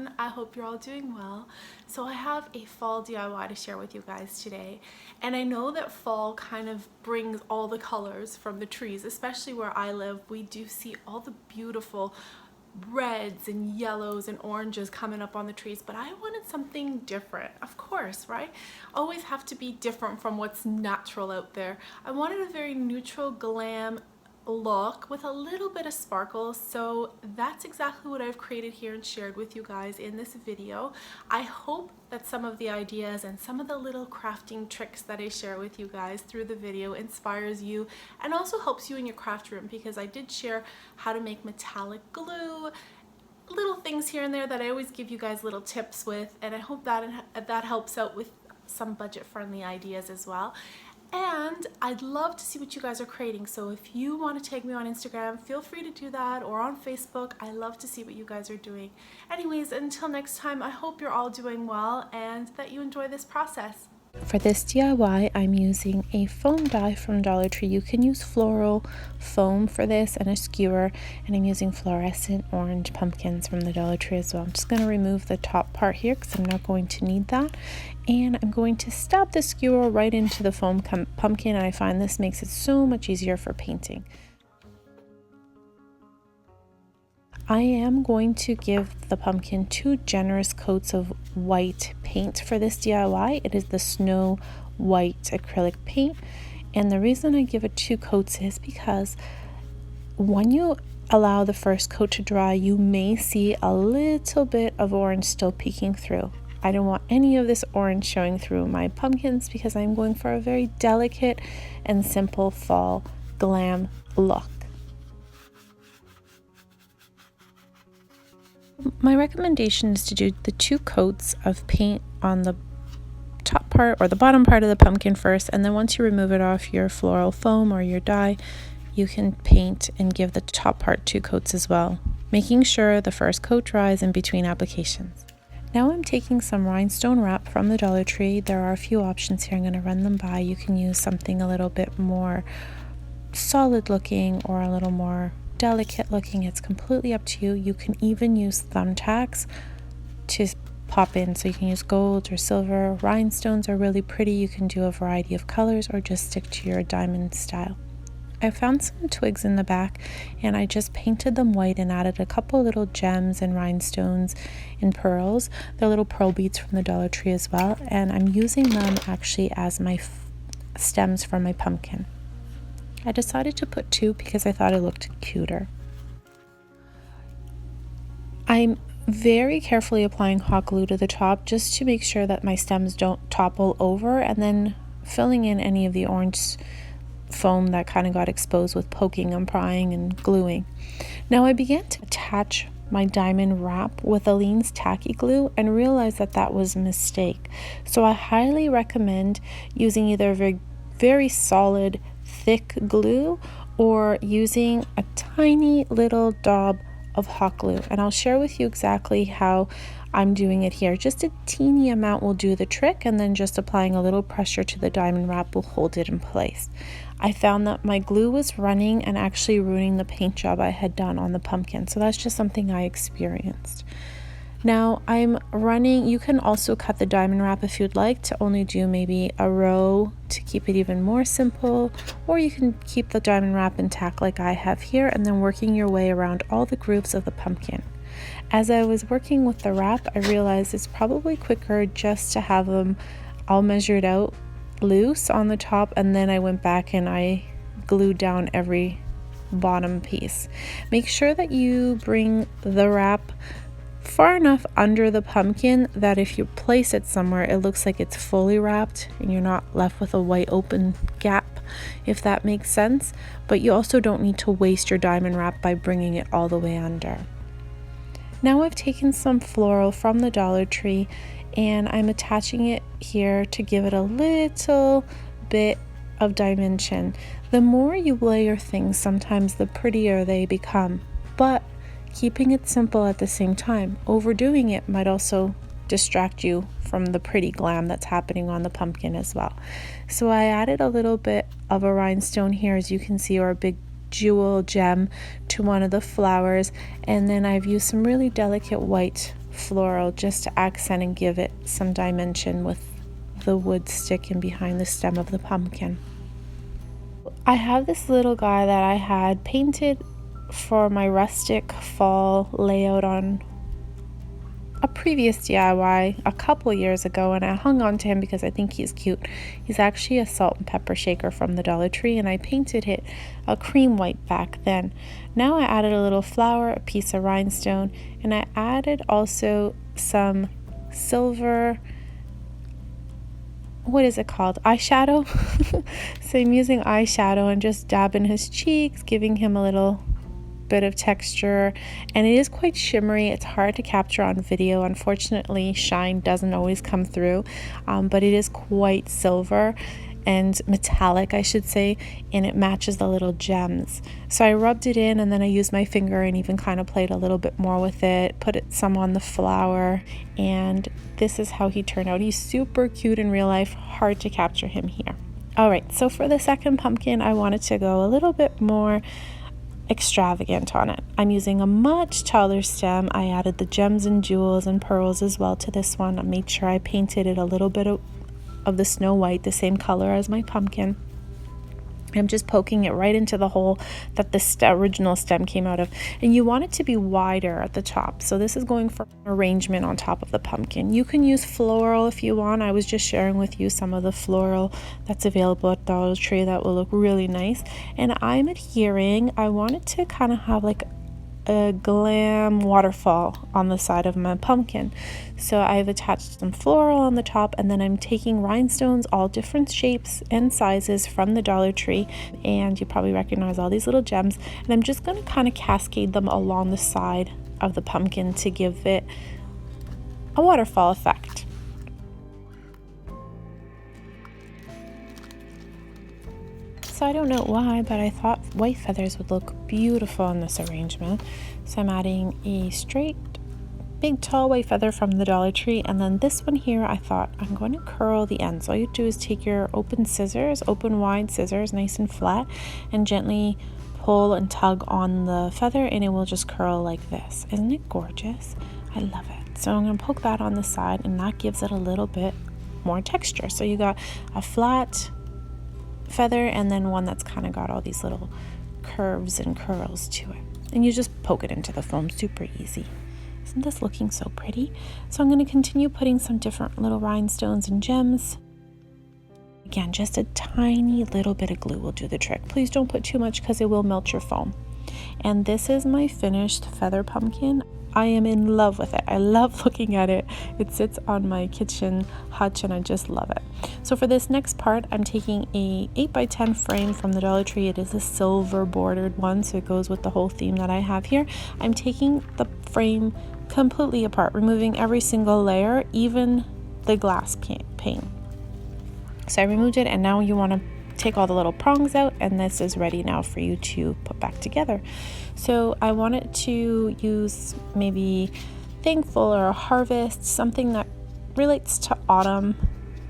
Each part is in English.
everyone. I hope you're all doing well. So I have a fall DIY to share with you guys today. And I know that fall kind of brings all the colors from the trees, especially where I live. We do see all the beautiful reds and yellows and oranges coming up on the trees, but I wanted something different, of course, right? Always have to be different from what's natural out there. I wanted a very neutral glam look with a little bit of sparkle, so that's exactly what I've created here and shared with you guys in this video. I hope that some of the ideas and some of the little crafting tricks that I share with you guys through the video inspires you and also helps you in your craft room, because I did share how to make metallic glue, little things here and there that I always give you guys little tips with, and I hope that helps out with some budget-friendly ideas as well. And I'd love to see what you guys are creating, so if you want to tag me on Instagram, feel free to do that, or on Facebook. I love to see what you guys are doing. Anyways, until next time, I hope you're all doing well and that you enjoy this process. For this DIY, I'm using a foam die from Dollar Tree. You can use floral foam for this and a skewer, and I'm using fluorescent orange pumpkins from the Dollar Tree as well. I'm just going to remove the top part here because I'm not going to need that, and I'm going to stab the skewer right into the foam pumpkin, and I find this makes it so much easier for painting. I am going to give the pumpkin 2 generous coats of white paint for this DIY. It is the Snow White acrylic paint, and the reason I give it 2 coats is because when you allow the first coat to dry, you may see a little bit of orange still peeking through. I don't want any of this orange showing through my pumpkins because I'm going for a very delicate and simple fall glam look. My recommendation is to do the 2 coats of paint on the top part or the bottom part of the pumpkin first, and then once you remove it off your floral foam or your dye, you can paint and give the top part 2 coats as well, making sure the first coat dries in between applications. Now I'm taking some Rhinestone Wrap from the Dollar Tree. There are a few options here. I'm going to run them by. You can use something a little bit more solid looking or a little more delicate looking. It's completely up to you. You can even use thumbtacks to pop in, so you can use gold or silver. Rhinestones are really pretty. You can do a variety of colors or just stick to your diamond style. I found some twigs in the back and I just painted them white and added a couple little gems and rhinestones and pearls. They're little pearl beads from the Dollar Tree as well, and I'm using them actually as my stems for my pumpkin. I decided to put 2 because I thought it looked cuter. I'm very carefully applying hot glue to the top just to make sure that my stems don't topple over, and then filling in any of the orange foam that kind of got exposed with poking and prying and gluing. Now I began to attach my diamond wrap with Aleene's tacky glue and realized that that was a mistake. So I highly recommend using either very solid thick glue or using a tiny little daub of hot glue, and I'll share with you exactly how I'm doing it here. Just a teeny amount will do the trick, and then just applying a little pressure to the diamond wrap will hold it in place. I found that my glue was running and actually ruining the paint job I had done on the pumpkin, so that's just something I experienced. Now I'm running, you can also cut the diamond wrap if you'd like to only do maybe a row to keep it even more simple, or you can keep the diamond wrap intact like I have here and then working your way around all the grooves of the pumpkin. As I was working with the wrap, I realized it's probably quicker just to have them all measured out loose on the top, and then I went back and I glued down every bottom piece. Make sure that you bring the wrap far enough under the pumpkin that if you place it somewhere, it looks like it's fully wrapped and you're not left with a white open gap, if that makes sense. But you also don't need to waste your diamond wrap by bringing it all the way under. Now I've taken some floral from the Dollar Tree and I'm attaching it here to give it a little bit of dimension. The more you layer things, sometimes the prettier they become, but keeping it simple at the same time. Overdoing it might also distract you from the pretty glam that's happening on the pumpkin as well. So I added a little bit of a rhinestone here, as you can see, or a big jewel gem to one of the flowers, and then I've used some really delicate white floral just to accent and give it some dimension with the wood sticking behind the stem of the pumpkin. I have this little guy that I had painted for my rustic fall layout on a previous DIY a couple years ago, and I hung on to him because I think he's cute. He's actually a salt and pepper shaker from the Dollar Tree, and I painted it a cream white back then. Now I added a little flower, a piece of rhinestone, and I added also some silver, what is it called, eyeshadow. So I'm using eyeshadow and just dabbing his cheeks, giving him a little bit of texture, and it is quite shimmery. It's hard to capture on video. Unfortunately, shine doesn't always come through, but it is quite silver and metallic, I should say, and it matches the little gems. So I rubbed it in, and then I used my finger and even kind of played a little bit more with it, put it some on the flower, and this is how he turned out. He's super cute in real life, hard to capture him here. All right, so for the second pumpkin, I wanted to go a little bit more extravagant on it. I'm using a much taller stem. I added the gems and jewels and pearls as well to this one. I made sure I painted it a little bit of the snow white, the same color as my pumpkin. I'm just poking it right into the hole that the original stem came out of. And you want it to be wider at the top. So this is going for arrangement on top of the pumpkin. You can use floral if you want. I was just sharing with you some of the floral that's available at Dollar Tree that will look really nice. And I'm adhering, I want it to kind of have like a glam waterfall on the side of my pumpkin. So I've attached some floral on the top, and then I'm taking rhinestones, all different shapes and sizes from the Dollar Tree, and you probably recognize all these little gems, and I'm just going to kind of cascade them along the side of the pumpkin to give it a waterfall effect. So I don't know why, but I thought white feathers would look beautiful in this arrangement. So I'm adding a straight, big, tall white feather from the Dollar Tree. And then this one here, I thought I'm going to curl the ends. All you do is take your open wide scissors, nice and flat, and gently pull and tug on the feather, and it will just curl like this. Isn't it gorgeous? I love it. So I'm going to poke that on the side, and that gives it a little bit more texture. So you got a flat feather and then one that's kind of got all these little curves and curls to it, and you just poke it into the foam. Super easy. Isn't this looking so pretty? So I'm going to continue putting some different little rhinestones and gems. Again, just a tiny little bit of glue will do the trick. Please don't put too much because it will melt your foam. And this is my finished feather pumpkin. I am in love with it. I love looking at it. It sits on my kitchen hutch and I just love it. So for this next part, I'm taking a 8x10 frame from the Dollar Tree. It is a silver bordered one, so it goes with the whole theme that I have here. I'm taking the frame completely apart, removing every single layer, even the glass pane. So I removed it, and now you want to take all the little prongs out, and this is ready now for you to put back together. So I wanted to use maybe thankful or a harvest, something that relates to autumn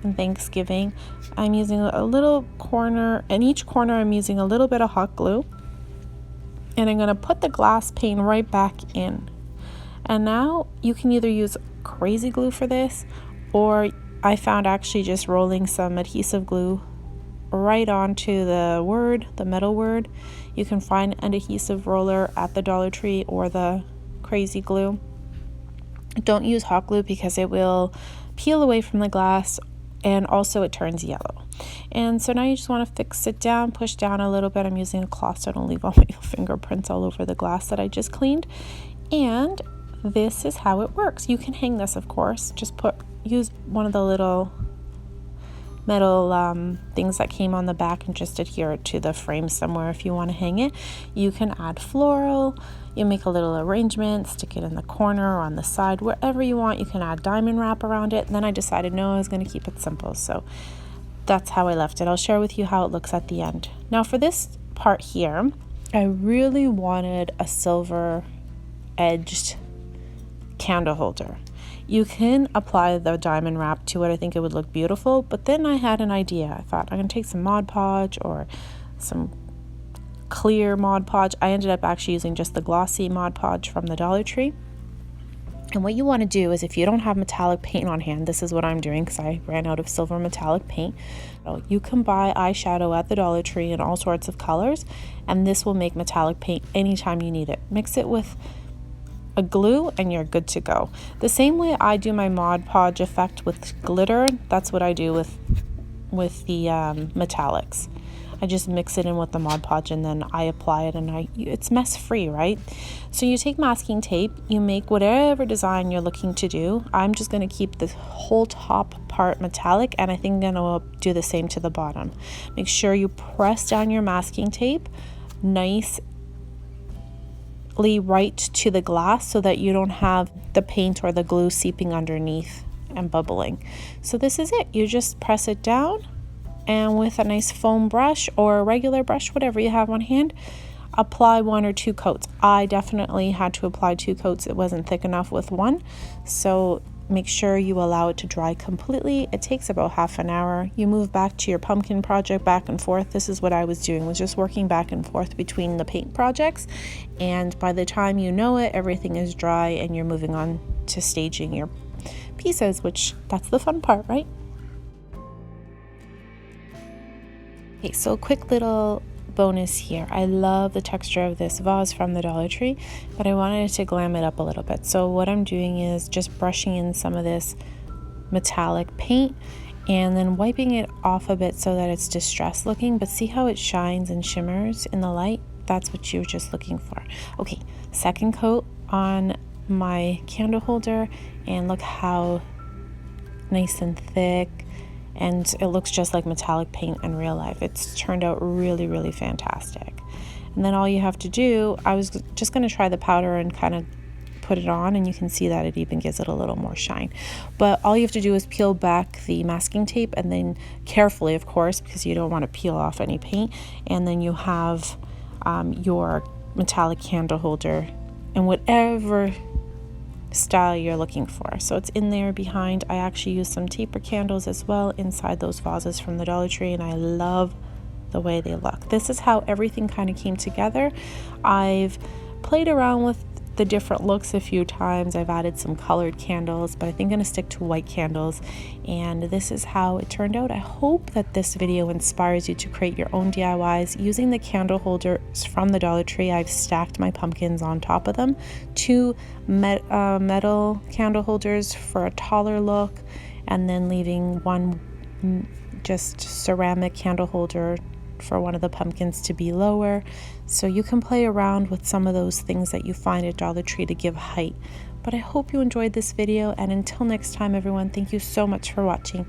and Thanksgiving. I'm using a little corner, in each corner I'm using a little bit of hot glue, and I'm going to put the glass pane right back in. And now you can either use crazy glue for this, or I found actually just rolling some adhesive glue right onto the metal word. You can find an adhesive roller at the Dollar Tree or the crazy glue. Don't use hot glue because it will peel away from the glass, and also it turns yellow. And so now you just want to fix it down, push down a little bit. I'm using a cloth so I don't leave all my fingerprints all over the glass that I just cleaned. And this is how it works. You can hang this, of course. Just use one of the little metal things that came on the back and just adhere it to the frame somewhere if you want to hang it. You can add floral, you make a little arrangement, stick it in the corner or on the side, wherever you want. You can add diamond wrap around it. And then I decided no, I was going to keep it simple, so that's how I left it. I'll share with you how it looks at the end. Now for this part here, I really wanted a silver edged candle holder. You can apply the diamond wrap to it. I think it would look beautiful, but then I had an idea. I thought I'm going to take some Mod Podge or some clear Mod Podge. I ended up actually using just the glossy Mod Podge from the Dollar Tree. And what you want to do is, if you don't have metallic paint on hand, this is what I'm doing because I ran out of silver metallic paint. So you can buy eyeshadow at the Dollar Tree in all sorts of colors, and this will make metallic paint anytime you need it. Mix it with a glue and you're good to go. The same way I do my Mod Podge effect with glitter, that's what I do with the metallics. I just mix it in with the Mod Podge and then I apply it, and it's mess free, right? So you take masking tape, you make whatever design you're looking to do. I'm just going to keep the whole top part metallic, and I think I'm going to do the same to the bottom. Make sure you press down your masking tape nicely right to the glass so that you don't have the paint or the glue seeping underneath and bubbling. So this is it. You just press it down, and with a nice foam brush or a regular brush, whatever you have on hand, apply 1 or 2 coats. I definitely had to apply 2 coats. It wasn't thick enough with 1. So make sure you allow it to dry completely. It takes about half an hour. You move back to your pumpkin project, back and forth. This is what I was doing, was just working back and forth between the paint projects. And by the time you know it, everything is dry and you're moving on to staging your pieces, which that's the fun part, right? Okay, so quick little bonus here. I love the texture of this vase from the Dollar Tree, but I wanted to glam it up a little bit. So what I'm doing is just brushing in some of this metallic paint and then wiping it off a bit so that it's distressed looking, but see how it shines and shimmers in the light? That's what you're just looking for. Okay, second coat on my candle holder, and look how nice and thick, and it looks just like metallic paint in real life. It's turned out really, really fantastic. And then all you have to do, I was just going to try the powder and kind of put it on, and you can see that it even gives it a little more shine. But all you have to do is peel back the masking tape, and then carefully, of course, because you don't want to peel off any paint, and then you have your metallic candle holder in whatever style you're looking for. So it's in there behind. I actually used some taper candles as well inside those vases from the Dollar Tree, and I love the way they look. This is how everything kind of came together. I've played around with the different looks a few times. I've added some colored candles, but I think I'm going to stick to white candles, and this is how it turned out. I hope that this video inspires you to create your own DIYs using the candle holders from the Dollar Tree. I've stacked my pumpkins on top of them. 2 metal candle holders for a taller look, and then leaving 1 just ceramic candle holder for one of the pumpkins to be lower. So you can play around with some of those things that you find at Dollar Tree to give height. But I hope you enjoyed this video, and until next time everyone, thank you so much for watching.